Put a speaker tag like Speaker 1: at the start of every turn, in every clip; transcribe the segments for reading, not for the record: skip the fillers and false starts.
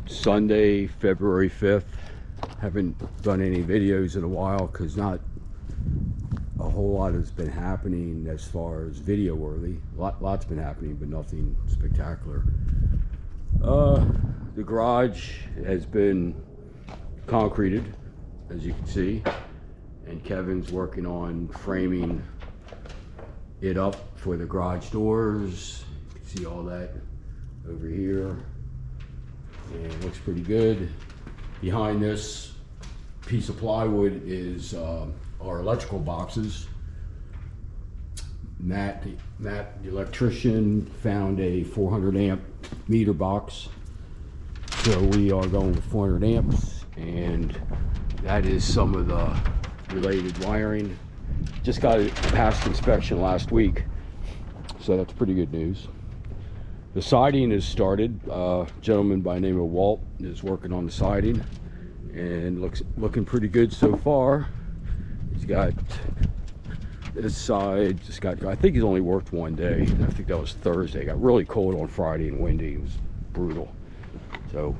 Speaker 1: Sunday, February 5th. Haven't done any videos in a while because not a whole lot has been happening as far as video worthy. Lots been happening, but nothing spectacular. The garage has been concreted, as you can see, and Kevin's working on framing it up for the garage doors. You can see all that over here, and it looks pretty good. Behind this piece of plywood is our electrical boxes. Matt, the electrician, found a 400 amp meter box, so we are going with 400 amps, and that is some of the related wiring. Just got it past inspection last week, so that's pretty good news. The siding is started. A gentleman by the name of Walt is working on the siding, and looking pretty good so far. He's got this side, I think he's only worked one day. I think that was Thursday. It got really cold on Friday and windy. It was brutal. So,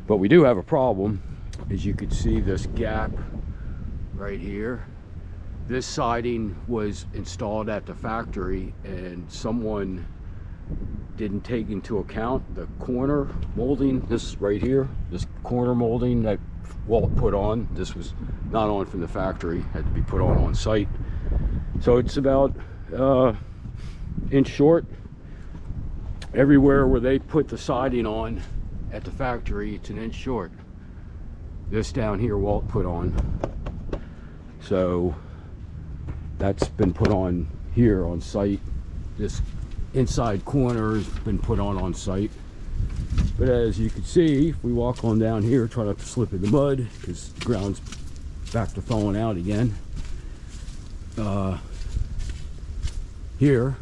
Speaker 1: but we do have a problem. As you can see, this gap right here. This siding was installed at the factory, and someone didn't take into account the corner molding. This right here, this corner molding that Walt put on, this was not on from the factory, had to be put on site. So it's about inch short. Everywhere where they put the siding on at the factory, it's an inch short. This down here Walt put on, so that's been put on here on site. This inside corner has been put on site. But as you can see, if we walk on down here, try not to slip in the mud because the ground's back to thawing out again. Here,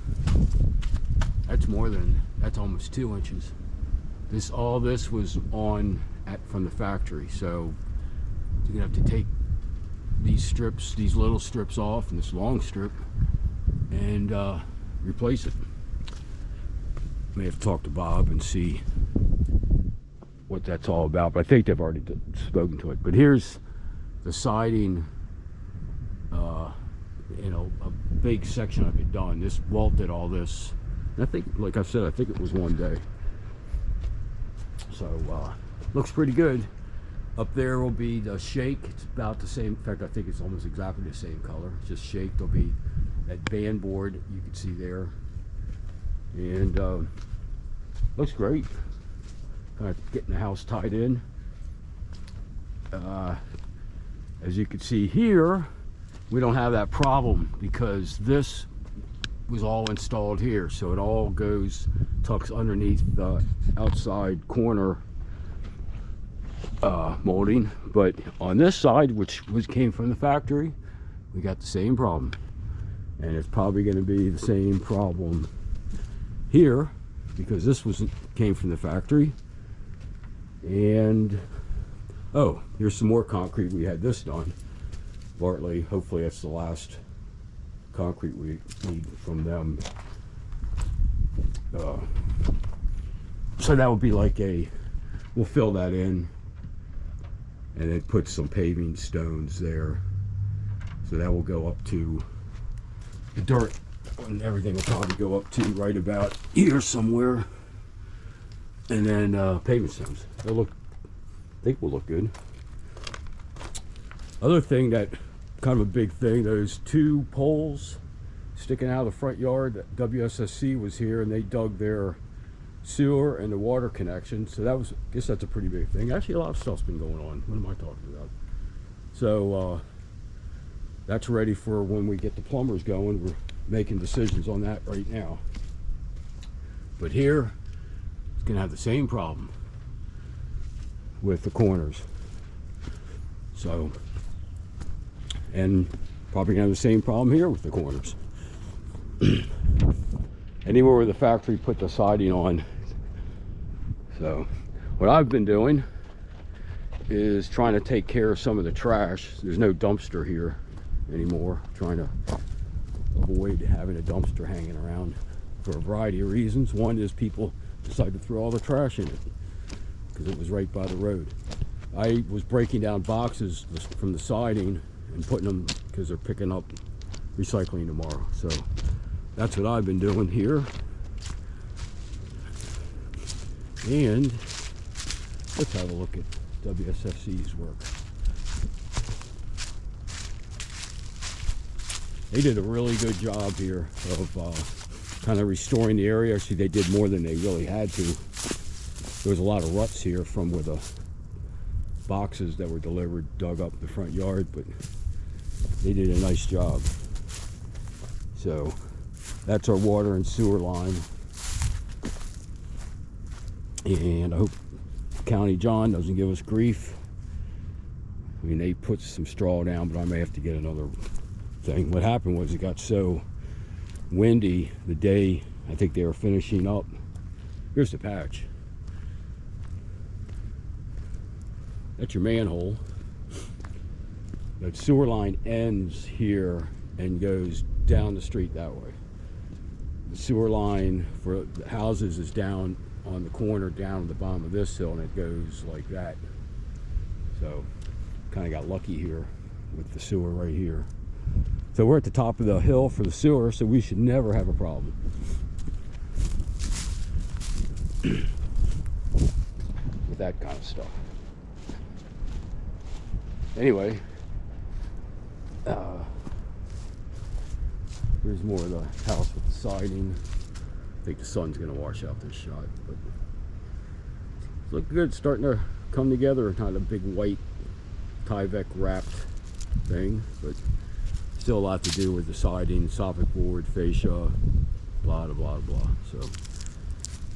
Speaker 1: that's almost 2 inches. All this was on from the factory, so you're gonna have to take these strips, these little strips off, and this long strip, and replace it. May have to talk to Bob and see what that's all about, but I think they've already spoken to it. But here's the siding, a big section of it done. This Walt did all this. And I think, like I said, I think it was one day. So looks pretty good. Up there will be the shake. It's about the same. In fact, I think it's almost exactly the same color. It's just shake. There'll be that band board you can see there, and looks great. Kind of getting the house tied in. As you can see here, we don't have that problem because this was all installed here, so it all tucks underneath the outside corner molding. But on this side, which came from the factory, we got the same problem, and it's probably going to be the same problem here because this came from the factory. And oh, here's some more concrete. We had this done. Bartley, hopefully that's the last concrete we need from them. So that would be like we'll fill that in and then put some paving stones there. So that will go up to the dirt, and everything will probably go up to right about here somewhere. And then paving stones. I think will look good. Other thing that kind of a big thing, those 2 poles sticking out of the front yard. That WSSC was here and they dug their sewer and the water connection. So that was, I guess that's a pretty big thing. Actually, a lot of stuff's been going on. What am I talking about? So that's ready for when we get the plumbers going. We're making decisions on that right now. But here, it's gonna have the same problem with the corners. So, and probably gonna have the same problem here with the corners. Anywhere where the factory put the siding on. So what I've been doing is trying to take care of some of the trash. There's no dumpster here anymore. Trying to avoid having a dumpster hanging around for a variety of reasons. One is people decide to throw all the trash in it. because it was right by the road. I was breaking down boxes from the siding and putting them, because they're picking up recycling tomorrow. So that's what I've been doing here. And let's have a look at WSFC's work. They did a really good job here of kind of restoring the area. Actually, they did more than they really had to. There was a lot of ruts here from where the boxes that were delivered dug up the front yard, but they did a nice job. So that's our water and sewer line. And I hope County John doesn't give us grief. I mean, they put some straw down, but I may have to get another thing. What happened was it got so windy the day I think they were finishing up. Here's the patch. That's your manhole. The sewer line ends here and goes down the street that way. The sewer line for the houses is down on the corner, down at the bottom of this hill, and it goes like that. So kind of got lucky here with the sewer right here. So we're at the top of the hill for the sewer, so we should never have a problem. With that kind of stuff. Anyway, here's more of the house with the siding. I think the sun's gonna wash out this shot, but it's looking good. It's starting to come together. Not a big white Tyvek wrapped thing, but still a lot to do with the siding, soffit board, fascia, blah blah blah blah. So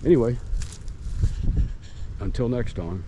Speaker 1: anyway, until next time.